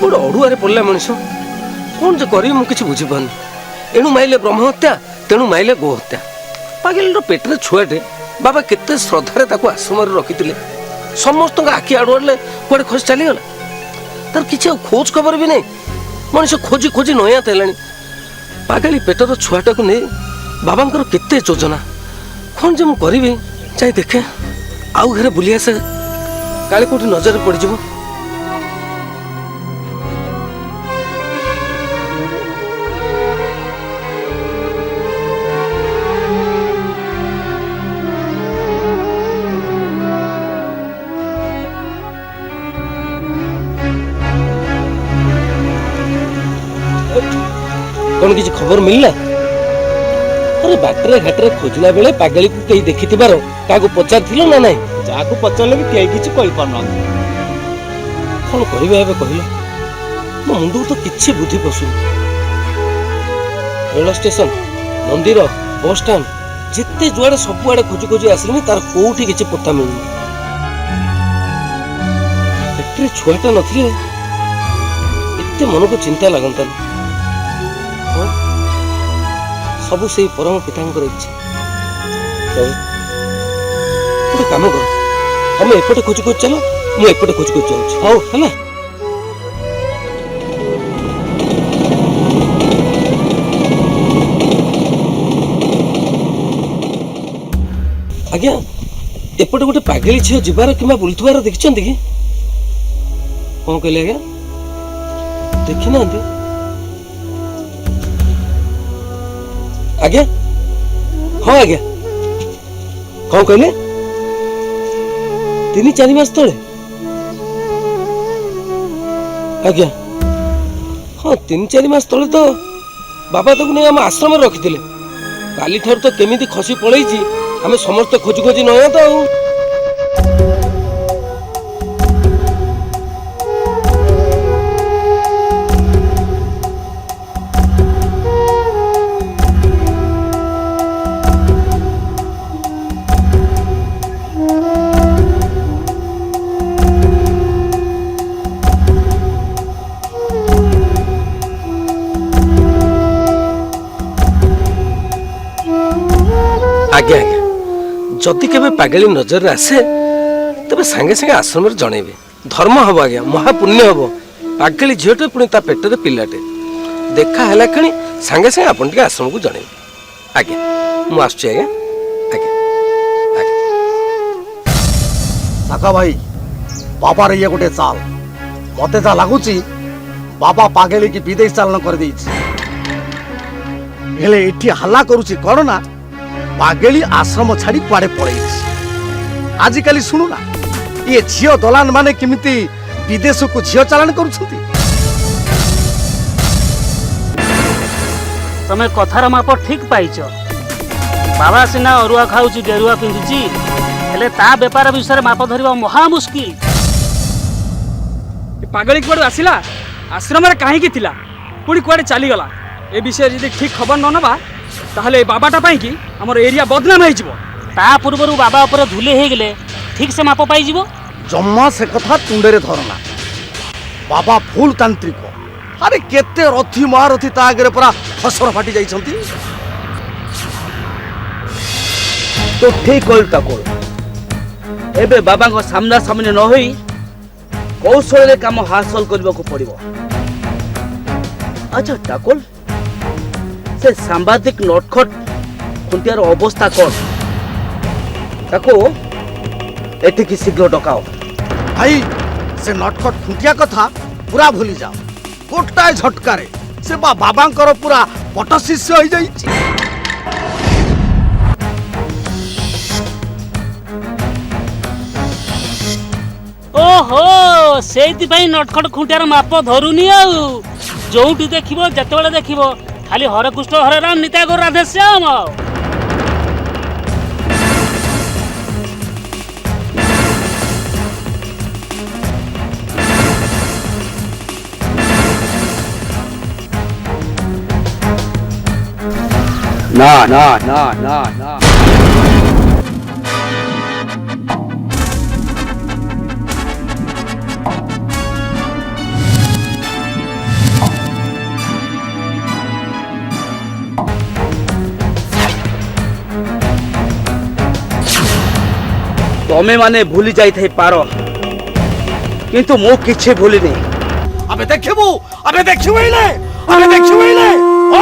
गोटे अड़ुआरे पड़ला मनीष कौन जो करी मुझे किसी बुझीपारनी एणु माइले ब्रह्म हत्या तेणु माइले गो हत्या पागल पेटे छुआटे बाबा केते श्रद्धारे ताको आश्रम रखी समस्त आखि आड़ुआड़े कुआडे खसी चलीगला तार किसी खोज खबर भी नहीं मनीष खोजी खोजी नयात है पागली पेटर छुआटा को नहीं बाबा केते योजना कौन जो मुझे करी चाहे देखे आउ घरे बुली आसे काले कोठी नजर पड़ जाव कौन किसी खबर मिलला अरे बाटरे घाटरे खोजला बेले पागली को कहीं देखि थिबार काको पचार थिलो ना नहीं जाको पचारले भी केही किछि कहि पारना कौन करिबा एबे कहिलो मो मुंडू तो किछि बुद्धि पसु रेल स्टेशन मंदिर बस स्टैंड जिते जुआड़े सब आड़े खोजी खोजी आसलिनी तार कोठी किछि पत्ता मिलुनी पेटरे छुआटा नथिले एते मन को चिंता लागंता सबू से परम पितांकर इच्छा गोटे काम कर तुम एपटे खोज खोज चलो मुझे एपटे खोज खोज चलुची हौ है आज्ञा एपटे गोटे पागली झील जीवार कि बुलुवार देखी कि कौन कहले आज्ञा देखी ना आज्ञा हाँ आज्ञा कौन कहले 3-4 मास तले आज्ञा हाँ 3-4 मास तले तो बाबा तक नहीं आम आश्रम रखी काली ठार तो केमी खसी पड़े आम समस्त खोजी खोजी नया तो आज्ञा आज्ञा जदि केबे पागली नजर आसे तबे संगे संगे आश्रम जनइबे धर्म हम आज्ञा महापुण्य हम पागली झीटे पुणी ता पेटे पिलाटे देखा है खणी संगे संगे आपन टिके आश्रम को जनइबे आज्ञा मु आसुची आज्ञा आज्ञा आज्ञा साका भाई बाबा रे ये गोटे चाल मते जा लागुची बाबा पागली की विदेश चालन कर देछि हेले एठी हल्ला करूची कोन ना पागली आश्रम छाड़ी कुआडे पड़े आजिकल शुणु ना ये झील दलान माने किमिति विदेश को झील चालान करुछंती तमे कथार माप ठीक पाइछ बाबा सिना अरुआ खाउची गेरुआ पिंधुची हेले ता व्यापार विषय माप धरिबा महा मुश्किल पागली कुआडे आसिला आश्रम रे काहे की थिला पुणी कुआडे चली गला ए विषय यदि ठीक खबर न नबा ताहले बाबाटा पाई कि हमर एरिया बदनाम हो जिवो ता पूर्वरु बाबा ऊपर धुले हे गेले ठीक से माप पाई जिवो जम्मा से कथा तुंडे धरना बाबा फुल तांत्रिक अरे केते रथी महारथी ता आगे पूरा फसर फाटी जाइछंती तो ठीक कल ताकोल एबे बाबा को सामना सामने न होई कौशल काम हासिल करबा को पड़िबो अच्छा टाकोल से सांबादिक नटखट खुंटियार अवस्था कौन ताको एठी की शीघ्र डकाओ भाई से नटखट खुंटिया कथा पूरा भूली जाओ गोटाए झटकारे से बाबांकर पूरा पट शिष्य हो जाइछि ओहो सेति भाई नटखट खुंटियार माप धरुनी आउ जोउटी देखिबो जतेबेले देखिबो खाली हरे कृष्ण हरे राम नित्य गौर राधे श्याम ना ना ना ना ना ତମେ ମାନେ ଭୁଲି ଯାଇଥାଇ ପାର, କିନ୍ତୁ ମୁଁ କିଛି ଭୁଲିନି। আবে দেখিবু এলে ও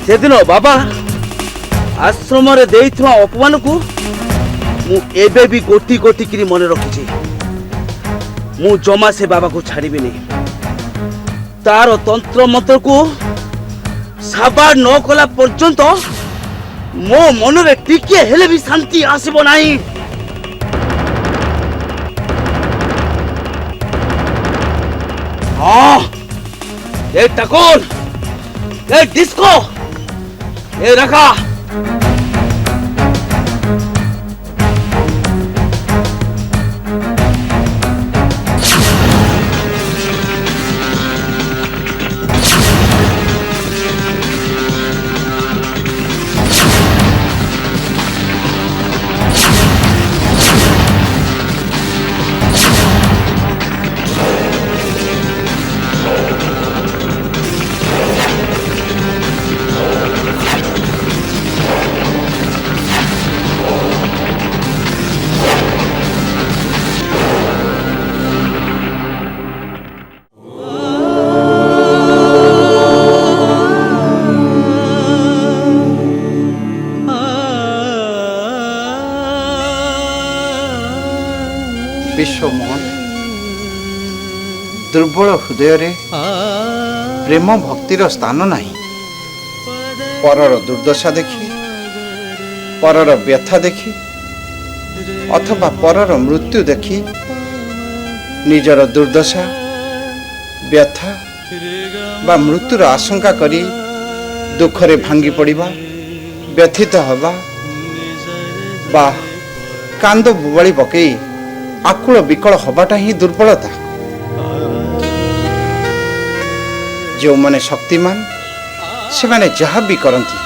ସେଦିନ ବାବା ଆଶ୍ରମରେ ଦେଇଥିବା ଅପମାନକୁ ମୁଁ ଏବେ ବି ଗୋଟି ଗୋଟି କିରି ମନେ ରଖିଛି। ମୁଁ ଜମା ସେ ବାବାକୁ ଛାଡ଼ିବିନି। ତାର ତନ୍ତ୍ର ମନ୍ତ୍ରକୁ ସାବାଡ଼ ନ କଲା ପର୍ଯ୍ୟନ୍ତ ମୋ ମନରେ ଟିକେ ହେଲେ ବି ଶାନ୍ତି ଆସିବ ନାହିଁ। ହଁ, ଏ ଟାକୋର, ଏ ডিস্কো, এ রাখা। ବିଶ୍ୱମୋହନ, ଦୁର୍ବଳ ହୃଦୟରେ ପ୍ରେମ ଭକ୍ତିର ସ୍ଥାନ ନାହିଁ। ପରର ଦୁର୍ଦ୍ଦଶା ଦେଖି, ପରର ବ୍ୟଥା ଦେଖି ଅଥବା ପରର ମୃତ୍ୟୁ ଦେଖି ନିଜର ଦୁର୍ଦ୍ଦଶା, ବ୍ୟଥା ବା ମୃତ୍ୟୁର ଆଶଙ୍କା କରି ଦୁଃଖରେ ଭାଙ୍ଗି ପଡ଼ିବା, ବ୍ୟଥିତ ହେବା ବା କାନ୍ଦ ବୁବାଳି ପକେଇ ଆକୁଳ ବିକଳ ହବାଟା ହିଁ ଦୁର୍ବଳତା। ଯେଉଁମାନେ ଶକ୍ତିମାନ ସେମାନେ ଯାହା ବି କରନ୍ତି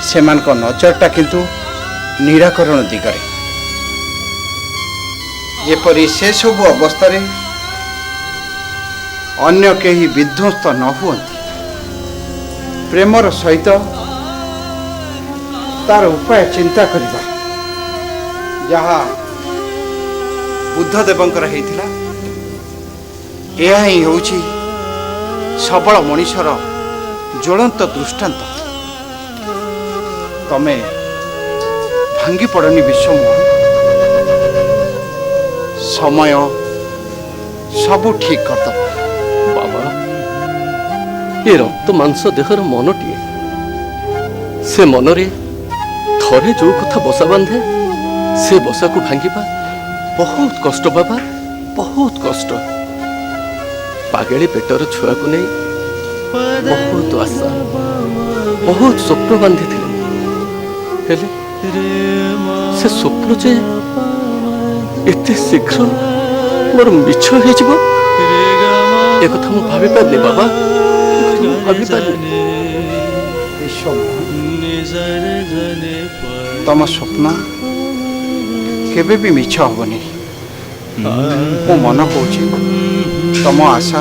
ସେମାନଙ୍କ ନଜରଟା କିନ୍ତୁ ନିରାକରଣ ଦିଗରେ। ଯେପରି ସେସବୁ ଅବସ୍ଥାରେ ଅନ୍ୟ କେହି ବିଧ୍ୱସ୍ତ ନ ହୁଅନ୍ତି, ପ୍ରେମର ସହିତ ତାର ଉପାୟ ଚିନ୍ତା କରିବା, ଯାହା ବୁଦ୍ଧଦେବଙ୍କର ହେଇଥିଲା। ଏହା ହିଁ ହେଉଛି ସବଳ ମଣିଷର ଜ୍ୱଳନ୍ତ ଦୃଷ୍ଟାନ୍ତ। ତମେ ଭାଙ୍ଗି ପଡ଼ନି ବିଶ୍ୱମୋହନ, ସମୟ ସବୁ ଠିକ୍ କରିଦେବ। ବାବା, ଏ ରକ୍ତ ମାଂସ ଦେହର ମନଟିଏ, ସେ ମନରେ ଥରେ ଯୋଉ କଥା ବସା ବାନ୍ଧେ ସେ ବସାକୁ ଭାଙ୍ଗିବା ବହୁତ କଷ୍ଟ ବାବା, ବହୁତ କଷ୍ଟ। ପାଗେଳି ପେଟର ଛୁଆକୁ ନେଇ ବହୁତ ଆଶା, ବହୁତ ସ୍ୱପ୍ନ ବାନ୍ଧିଥିଲେ, ହେଲେ ସେ ସ୍ୱପ୍ନ ଯେ ଏତେ ଶୀଘ୍ର ମୋର ମିଛ ହେଇଯିବ একথা ମୁଁ ଭାବି ପାରିନି ବାବା, ମୁଁ ଭାବି ପାରିନି। ତମ ସ୍ୱପ୍ନ କେବେ ବି ମିଛ ହବନି। ମୋ ମନ କହୁଛି ତମ ଆଶା,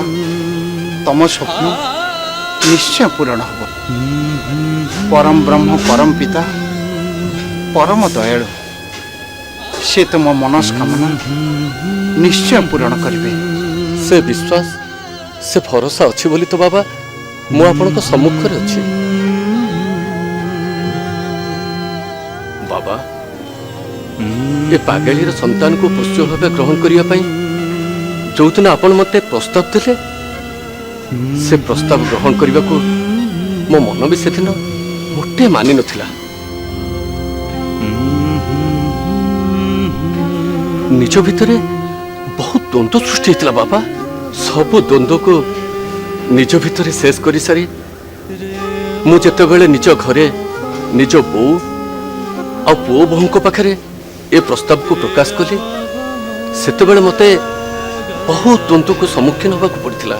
ତମ ସ୍ୱପ୍ନ ନିଶ୍ଚୟ ପୂରଣ ହବ। ପରମ ବ୍ରହ୍ମ, ପରମ ପିତା, ପରମ ଦୟାଳୁ, ସେ ତୁମ ମନସ୍କାମନା ନିଶ୍ଚୟ ପୂରଣ କରିବେ। ସେ ବିଶ୍ୱାସ, ସେ ଭରସା ଅଛି ବୋଲି ତ ବାବା ମୁଁ ଆପଣଙ୍କ ସମ୍ମୁଖରେ ଅଛି। ବାବା, ଏ ପାଗେଳିର ସନ୍ତାନକୁ ପୋଷ୍ୟ ଭାବେ ଗ୍ରହଣ କରିବା ପାଇଁ ଯୋଉଦିନ ଆପଣ ମୋତେ ପ୍ରସ୍ତାବ ଦେଲେ, ସେ ପ୍ରସ୍ତାବ ଗ୍ରହଣ କରିବାକୁ ମୋ ମନ ବି ସେଦିନ ମୋଟେ ମାନି ନଥିଲା। ନିଜ ଭିତରେ ବହୁତ ଦ୍ୱନ୍ଦ୍ୱ ସୃଷ୍ଟି ହେଇଥିଲା ବାବା। ସବୁ ଦ୍ୱନ୍ଦ୍ୱକୁ निज भितर शेष कर सारी मु जेतेबेले निज घरे निज बो आ पुओ बोहू पाखरे ए प्रस्ताव को प्रकाश कली सेतेबेले मते बहुत द्वंद्व को सम्मुखीन होगा पड़ता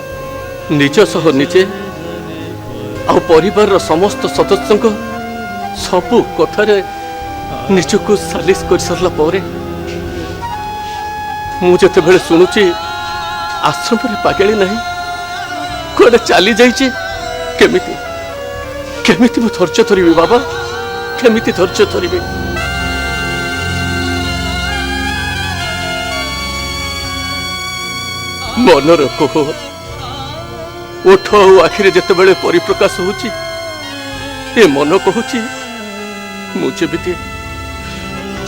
निज सह निजे आ परिवार समस्त सदस्य सबू कथारे निजको सालिश कर सारा पर मुझे शुणुची आश्रम रे पागेली नहीं कुआडे चली जाइए केमिति केमिति मु धैर्य धरिबी बाबा केमिति धैर्य धरिबी मनर कोह ओठ और आखिरे जेतेबेले परिप्रकाश होची ए मन कहूची मुझे भी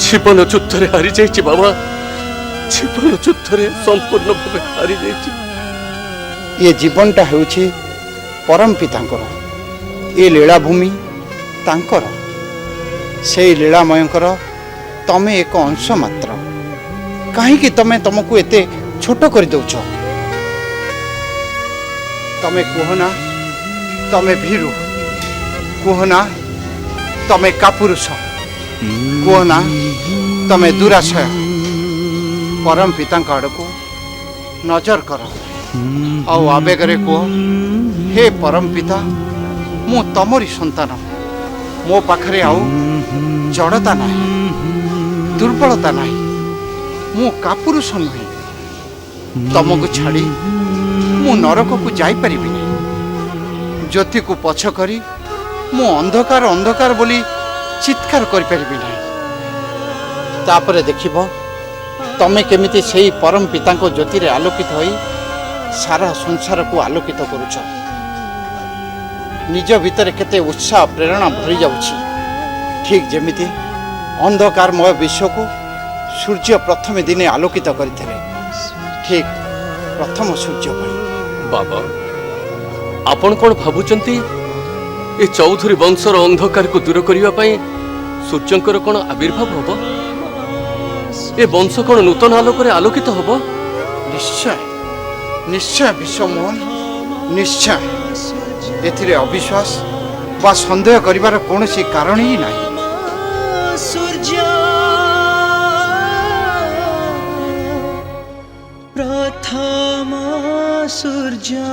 जीवन युद्ध रे हारी जाइए बाबा जीवन युद्ध रे संपूर्ण भावे हारी जाइए ये जीवनटा ହେଉଛି परम पिताଙ୍କର ये लीलाभूमि तांकर सेई लीलामयଙ୍କର तमे एक अंश मात्र कहीं तमे तुमको एते छोट कर दउछ तमे कहना तमे भीरु कहना तमे कापुरुष कहना तमे दुराशय परम पिताଙ୍କ आड़को नजर कर ଆଉ ଆବେଗରେ କୁହ ହେ ପରମ ପିତା ମୁଁ ତମରି ସନ୍ତାନ ମୋ ପାଖରେ ଆଉ ଜଡ଼ତା ନାହିଁ ଦୁର୍ବଳତା ନାହିଁ ମୁଁ କାପୁରୁଷ ନୁହେଁ ତମକୁ ଛାଡ଼ି ମୁଁ ନରକକୁ ଯାଇପାରିବିନି ଜ୍ୟୋତିକୁ ପଛ କରି ମୁଁ ଅନ୍ଧକାର ଅନ୍ଧକାର ବୋଲି ଚିତ୍କାର କରିପାରିବି ନାହିଁ ତାପରେ ଦେଖିବ ତମେ କେମିତି ସେଇ ପରମ ପିତାଙ୍କ ଜ୍ୟୋତିରେ ଆଲୋକିତ ହୋଇ सारा संसार को आलोकित करुछ निज भितर केते उत्साह प्रेरणा भरी जाउछि ठीक जेमिति अंधकारमय विश्व को सूर्य प्रथम दिने आलोकित करथिले ठीक प्रथम सूर्य भली बाबा आपण कोन भाबुचंती ए चौधरी वंशर अंधकार को दूर करिवा पई सूर्यंकर कोन आविर्भाव होबो ए वंश कोन नूतन आलोक रे आलोकित होबो निश्चय निश्चय विश्वमोहन निश्चय एथिरे अविश्वास बा संदेह करिवार कोनोसी कारण ही नाही सूर्य प्रथम सूर्य